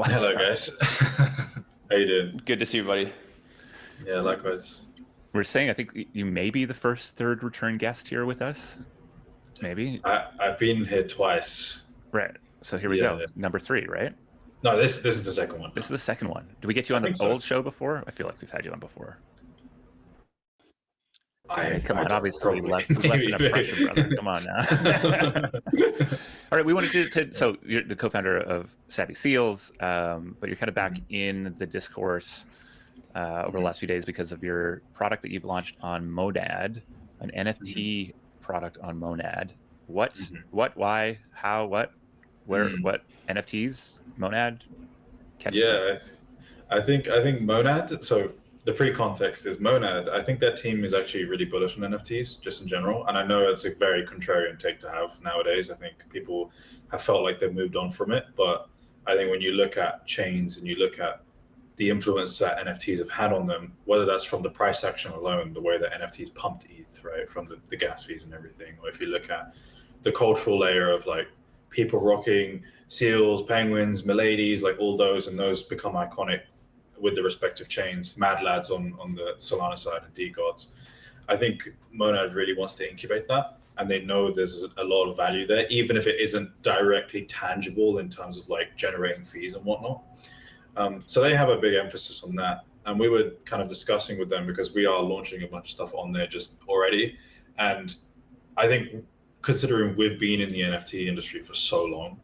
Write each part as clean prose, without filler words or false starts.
Hello, guys. How you doing? Good to see you, buddy. Yeah, likewise. We're saying, I think you may be the first third return guest here with us. Maybe. I've been here twice. Right. So here we Yeah, go. yeah. Number 3, right? No, this is the second one. This is the second one. Did we get you on I the think so. old show before? I feel like we've had you on before. Come on, don't- obviously we left Maybe. an impression, brother. Come on now. All right, we wanted to so you're the co-founder of Sappy Seals, but you're kind of back in the discourse over the last few days because of your product that you've launched on Monad, an NFT product on Monad. What, why, how, what, where, what NFTs, Monad? Yeah, I think Monad. So the pre-context is Monad. I think that team is actually really bullish on NFTs just in general, and I know it's a very contrarian take to have nowadays. I think people have felt like they've moved on from it, but I think when you look at chains and you look at the influence that NFTs have had on them, whether that's from the price action alone, the way that NFTs pumped ETH, right, from the gas fees and everything, or if you look at the cultural layer of like people rocking seals, penguins, miladies, like all those, and those become iconic with the respective chains, Mad Lads on the Solana side and DeGods. I think Monad really wants to incubate that, and they know there's a lot of value there, even if it isn't directly tangible in terms of like generating fees and whatnot. So they have a big emphasis on that. And we were kind of discussing with them because we are launching a bunch of stuff on there just already. And I think considering we've been in the NFT industry for so long,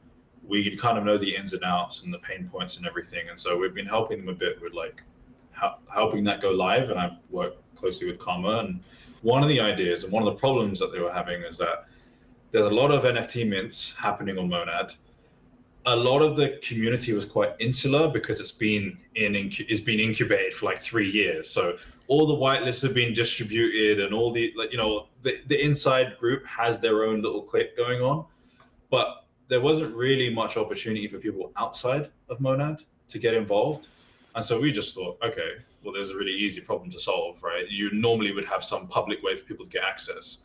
we kind of know the ins and outs and the pain points and everything. And so we've been helping them a bit with like helping that go live. And I work closely with Karma. And one of the ideas and one of the problems that they were having is that there's a lot of NFT mints happening on Monad. A lot of the community was quite insular because it's been incubated for like 3 years. So all the whitelists have been distributed, and all the the inside group has their own little clique going on, but there wasn't really much opportunity for people outside of Monad to get involved. And so we just thought, okay, well, there's a really easy problem to solve, right? You normally would have some public way for people to get access,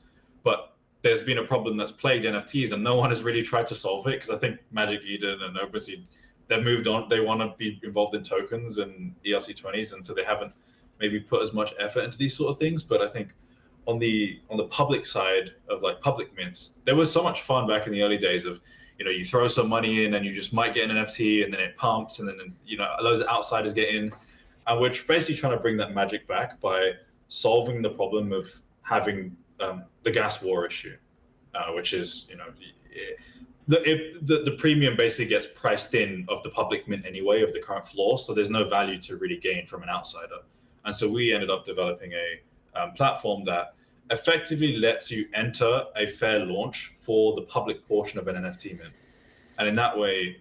but there's been a problem that's plagued NFTs and no one has really tried to solve it, because I think Magic Eden and OpenSea, they've moved on. They want to be involved in tokens and ERC20s, and so they haven't maybe put as much effort into these sort of things. But I think on the public side of like public mints, there was so much fun back in the early days of, you throw some money in and you just might get an NFT and then it pumps and then, loads of outsiders get in. And we're basically trying to bring that magic back by solving the problem of having the gas war issue, which is, the premium basically gets priced in of the public mint anyway, of the current floor. So there's no value to really gain from an outsider. And so we ended up developing a platform that effectively lets you enter a fair launch for the public portion of an NFT mint. And in that way,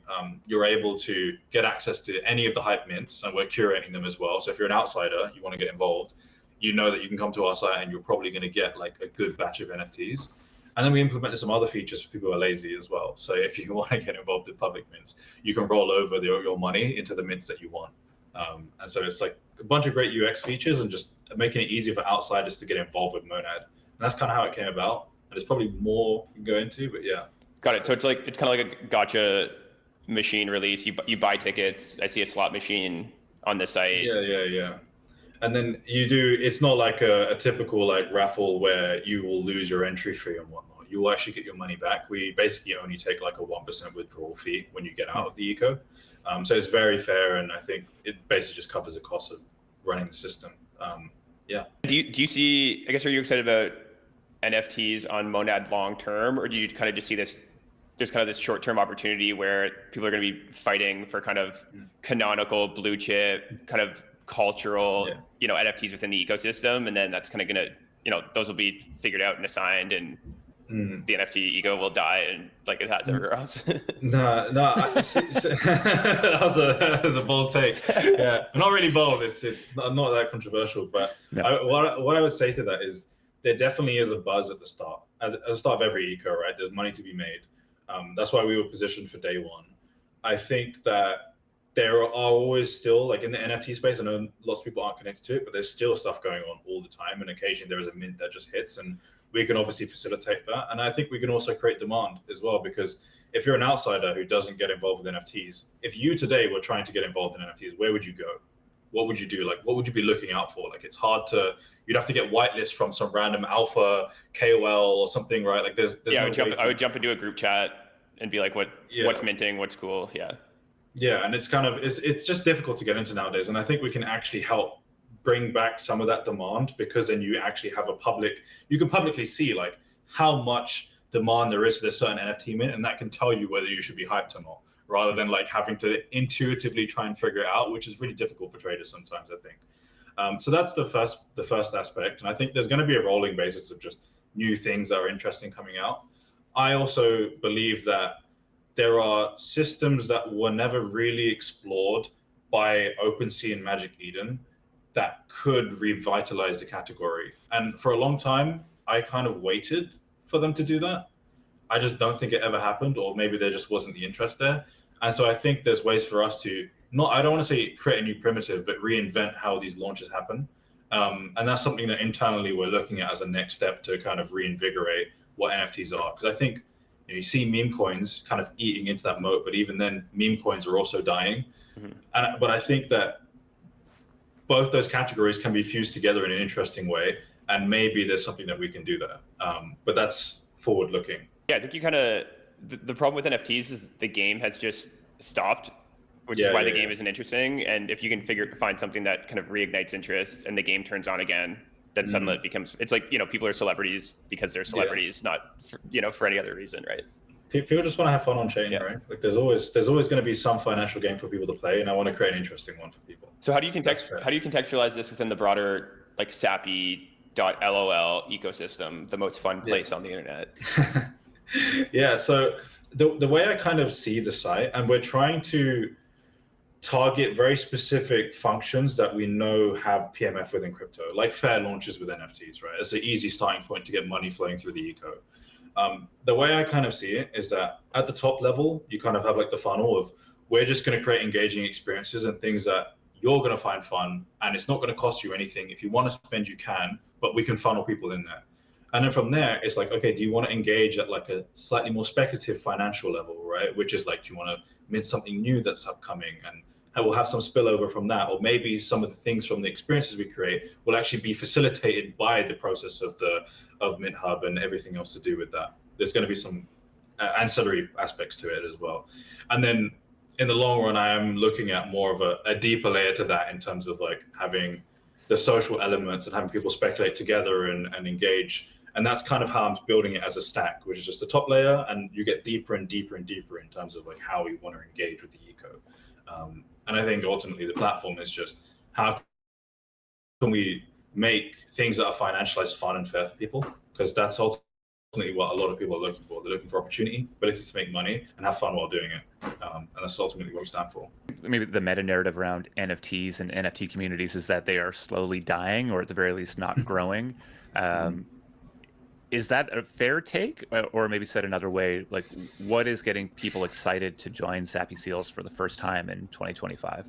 you're able to get access to any of the hype mints, and we're curating them as well. So if you're an outsider, you want to get involved, you know that you can come to our site and you're probably going to get like a good batch of NFTs. And then we implemented some other features for people who are lazy as well. So if you want to get involved in public mints, you can roll over your money into the mints that you want. And so it's like a bunch of great UX features and just making it easier for outsiders to get involved with Monad. And that's kind of how it came about. And there's probably more we can go into, but yeah. Got it. So it's kind of like a gotcha machine release. You buy tickets. I see a slot machine on the site. Yeah. And then it's not like a typical like raffle where you will lose your entry fee and whatnot. You will actually get your money back. We basically only take like a 1% withdrawal fee when you get out of the eco. So it's very fair, and I think it basically just covers the cost of running the system. Yeah. Do you see, I guess, are you excited about NFTs on Monad long term, or do you kind of just see this, there's kind of this short-term opportunity where people are going to be fighting for kind of canonical blue chip kind of cultural, NFTs within the ecosystem, and then that's kind of going to, those will be figured out and assigned, and the NFT ego will die, and like it has everywhere else. No, that was a bold take. Yeah, not really bold. It's not that controversial, but what I would say to that is there definitely is a buzz at the start. At the start of every eco, right? There's money to be made. That's why we were positioned for day one. I think that there are always still, like in the NFT space, I know lots of people aren't connected to it, but there's still stuff going on all the time. And occasionally there is a mint that just hits, and we can obviously facilitate that. And I think we can also create demand as well, because if you're an outsider who doesn't get involved with NFTs, if you today were trying to get involved in NFTs, where would you go? What would you do? Like, what would you be looking out for? Like, it's hard to, you'd have to get whitelist from some random alpha KOL or something, right? Like there's yeah, no I would jump into a group chat and be like, what's minting? What's cool? Yeah. Yeah. And it's kind of, it's just difficult to get into nowadays. And I think we can actually help bring back some of that demand, because then you actually have you can publicly see like how much demand there is for this certain NFT mint, and that can tell you whether you should be hyped or not, rather than like having to intuitively try and figure it out, which is really difficult for traders sometimes, I think. So that's the first aspect. And I think there's going to be a rolling basis of just new things that are interesting coming out. I also believe that there are systems that were never really explored by OpenSea and Magic Eden that could revitalize the category. And for a long time, I kind of waited for them to do that. I just don't think it ever happened, or maybe there just wasn't the interest there. And so I think there's ways for us to I don't want to say create a new primitive, but reinvent how these launches happen. And that's something that internally we're looking at as a next step to kind of reinvigorate what NFTs are. Because I think you see meme coins kind of eating into that moat, but even then, meme coins are also dying. Mm-hmm. But I think that both those categories can be fused together in an interesting way, and maybe there's something that we can do there. But that's forward looking. Yeah, I think you kind of, the problem with NFTs is the game has just stopped, which is why the game isn't interesting. And if you can find something that kind of reignites interest and the game turns on again, then suddenly it becomes, it's like, people are celebrities because they're celebrities, not for, for any other reason, right? People just want to have fun on chain, right? Like there's always going to be some financial game for people to play, and I want to create an interesting one for people. So how do you contextualize this within the broader like Sappy.lol ecosystem, the most fun place on the internet? Yeah, so the way I kind of see the site, and we're trying to target very specific functions that we know have PMF within crypto, like fair launches with NFTs, right? It's an easy starting point to get money flowing through the eco. The way I kind of see it is that at the top level, you kind of have like the funnel of, we're just going to create engaging experiences and things that you're going to find fun, and it's not going to cost you anything. If you want to spend, you can, but we can funnel people in there. And then from there, it's like, okay, do you want to engage at like a slightly more speculative financial level, right? Which is like, do you want to mint something new that's upcoming, and we'll have some spillover from that, or maybe some of the things from the experiences we create will actually be facilitated by the process of Mint Hub and everything else to do with that. There's going to be some ancillary aspects to it as well. And then in the long run, I am looking at more of a deeper layer to that, in terms of like having the social elements and having people speculate together and engage. And that's kind of how I'm building it as a stack, which is just the top layer, and you get deeper and deeper and deeper in terms of like how we want to engage with the eco. And I think ultimately the platform is just, how can we make things that are financialized fun and fair for people? Because that's ultimately what a lot of people are looking for. They're looking for opportunity, ability to make money, and have fun while doing it. And that's ultimately what we stand for. Maybe the meta narrative around NFTs and NFT communities is that they are slowly dying, or at the very least not growing. Is that a fair take? Or maybe said another way, like, what is getting people excited to join Sappy Seals for the first time in 2025?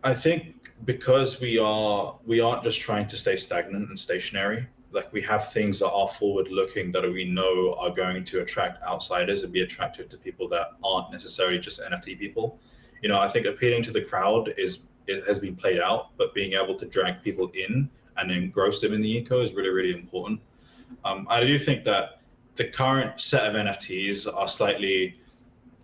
I think because we aren't just trying to stay stagnant and stationary. Like, we have things that are forward looking that we know are going to attract outsiders and be attractive to people that aren't necessarily just NFT people. I think appealing to the crowd has been played out, but being able to drag people in and engross them in the eco is really, really important. I do think that the current set of NFTs are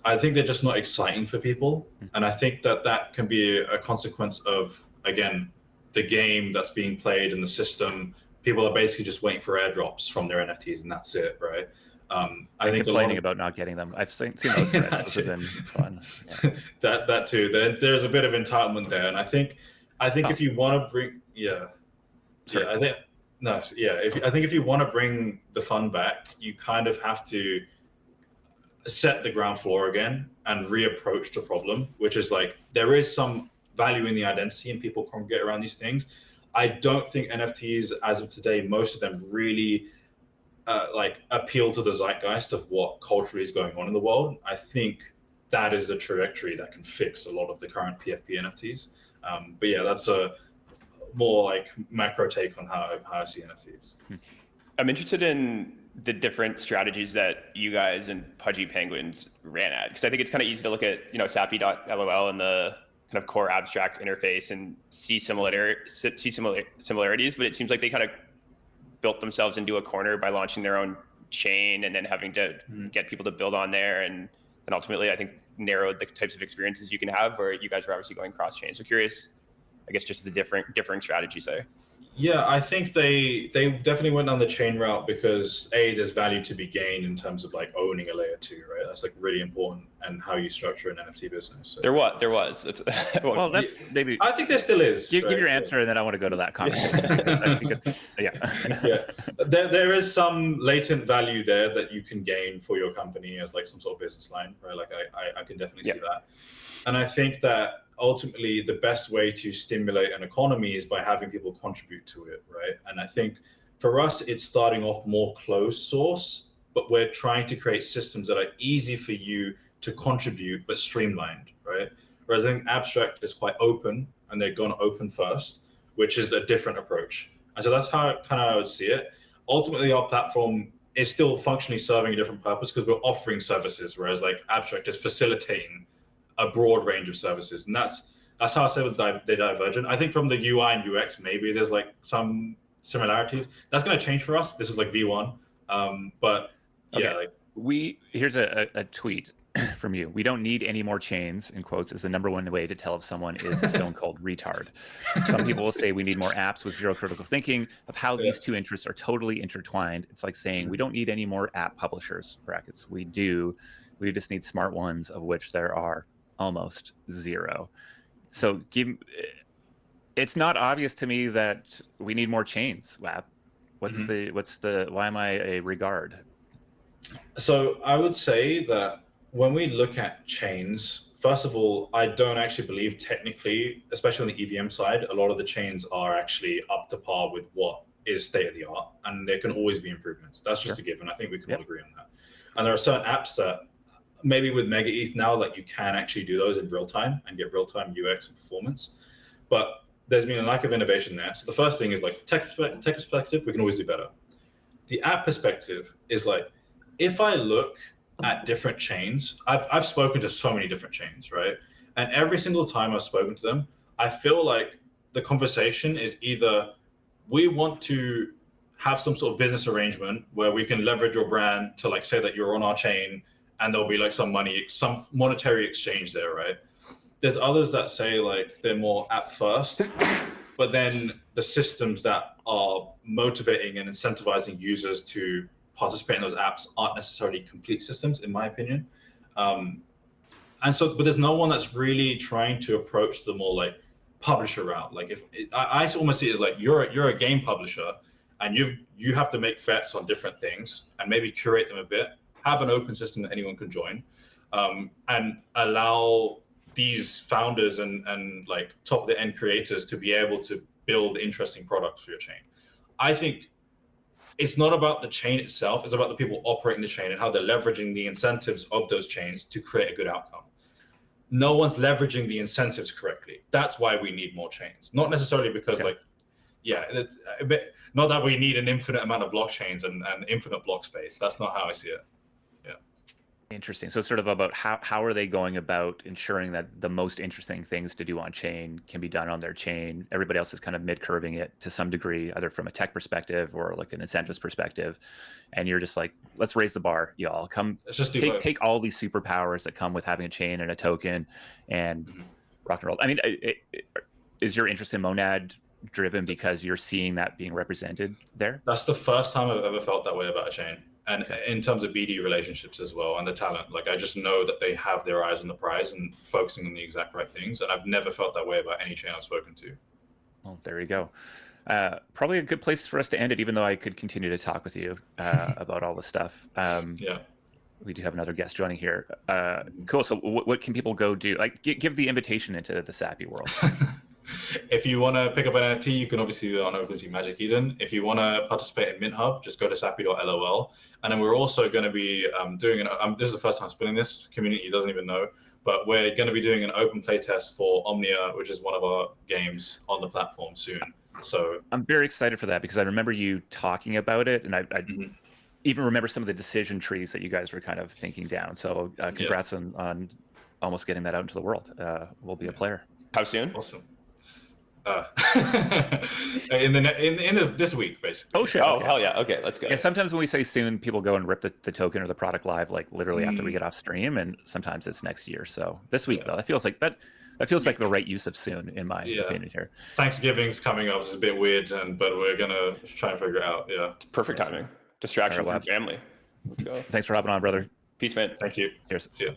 I think they're just not exciting for people. And I think that can be a consequence of, again, the game that's being played in the system. People are basically just waiting for airdrops from their NFTs, and that's it, right? I think complaining about not getting them. I've seen those threads. Those have been fun. Yeah. That too. There's a bit of entitlement there, and I think if you want to bring, I think if you want to bring the fun back, you kind of have to set the ground floor again and reapproach the problem, which is like, there is some value in the identity and people can't get around these things. I don't think NFTs, as of today, most of them really appeal to the zeitgeist of what culturally is going on in the world. I think that is a trajectory that can fix a lot of the current PFP NFTs. But yeah, that's a more like macro take on how I see NFTs. I'm interested in the different strategies that you guys and Pudgy Penguins ran at, because I think it's kind of easy to look at, Sappy.lol and the kind of core abstract interface and see similarities, but it seems like they kind of built themselves into a corner by launching their own chain and then having to get people to build on there, and then ultimately I think narrowed the types of experiences you can have, where you guys were obviously going cross chain. So curious, I guess, just the differing strategies there. Yeah, I think they definitely went down the chain route because there's value to be gained in terms of like owning a layer 2, right? That's like really important, and how you structure an NFT business. So. There was. Well, that's maybe. I think there still is. Give your answer, and then I want to go to that conversation. I think it's yeah. There is some latent value there that you can gain for your company as like some sort of business line, right? Like I can definitely see that, and I think that ultimately the best way to stimulate an economy is by having people contribute to it, right? And I think for us, it's starting off more closed source, but we're trying to create systems that are easy for you to contribute, but streamlined, right? Whereas I think abstract is quite open, and they're going to open first, which is a different approach. And so that's how kind of I would see it. Ultimately, our platform is still functionally serving a different purpose because we're offering services, whereas like abstract is facilitating a broad range of services, and that's how I say they're divergent. I think from the UI and UX, maybe there's like some similarities. That's going to change for us. This is like V1, but yeah. Okay. Here's a tweet from you. We don't need any more chains, in quotes, is the #1 way to tell if someone is a stone cold retard. Some people will say we need more apps with zero critical thinking of how these two interests are totally intertwined. It's like saying we don't need any more app publishers, brackets. We do. We just need smart ones, of which there are almost zero. So it's not obvious to me that we need more chains. Wap, why am I a regard? So I would say that when we look at chains, first of all, I don't actually believe technically, especially on the EVM side, a lot of the chains are actually up to par with what is state of the art, and there can always be improvements. That's just a given. I think we can all agree on that. And there are certain apps that maybe with Mega ETH now, like you can actually do those in real time and get real time UX and performance, but there's been a lack of innovation there. So the first thing is like tech perspective, we can always do better. The app perspective is like, if I look at different chains, I've spoken to so many different chains, right? And every single time I've spoken to them, I feel like the conversation is either we want to have some sort of business arrangement where we can leverage your brand to like say that you're on our chain, and there'll be like some monetary exchange there, right? There's others that say like they're more app first, but then the systems that are motivating and incentivizing users to participate in those apps aren't necessarily complete systems, in my opinion. And so, but there's no one that's really trying to approach the more like publisher route. Like I almost see it as like you're a game publisher, and you have to make bets on different things and maybe curate them a bit. Have an open system that anyone can join, and allow these founders and like top of the end creators to be able to build interesting products for your chain. I think it's not about the chain itself, it's about the people operating the chain and how they're leveraging the incentives of those chains to create a good outcome. No one's leveraging the incentives correctly. That's why we need more chains. Not necessarily because it's a bit, not that we need an infinite amount of blockchains and infinite block space. That's not how I see it. Interesting. So it's sort of about how are they going about ensuring that the most interesting things to do on chain can be done on their chain. Everybody else is kind of mid-curving it to some degree, either from a tech perspective or like an incentives perspective. And you're just like, let's raise the bar, y'all. Come take all these superpowers that come with having a chain and a token and rock and roll. I mean, is your interest in Monad driven because you're seeing that being represented there? That's the first time I've ever felt that way about a chain. And in terms of BD relationships as well, and the talent, like I just know that they have their eyes on the prize and focusing on the exact right things. And I've never felt that way about any chain I've spoken to. Well, there you go. Probably a good place for us to end it, even though I could continue to talk with you about all this stuff. We do have another guest joining here. Cool. So what can people go do? Like give the invitation into the Sappy world. If you want to pick up an NFT, you can obviously do it on OpenSea Magic Eden. If you want to participate in Mint Hub, just go to sappy.lol. And then we're also going to be doing this is the first time spinning this. Community doesn't even know. But we're going to be doing an open play test for Omnia, which is one of our games on the platform soon. So I'm very excited for that because I remember you talking about it, and I even remember some of the decision trees that you guys were kind of thinking down. So congrats on almost getting that out into the world. We'll be a player. How soon? Awesome. In this week, basically. Oh shit! Oh okay. hell yeah! Okay, let's go. Yeah, sometimes when we say soon, people go and rip the token or the product live, like literally after we get off stream, and sometimes it's next year. So this week though, that feels like the right use of soon, in my opinion here. Thanksgiving's coming up. It's a bit weird, but we're gonna try and figure it out. Yeah. Perfect timing. Distraction from family. Let's go. Thanks for hopping on, brother. Peace, man. Thank you. Cheers. See ya.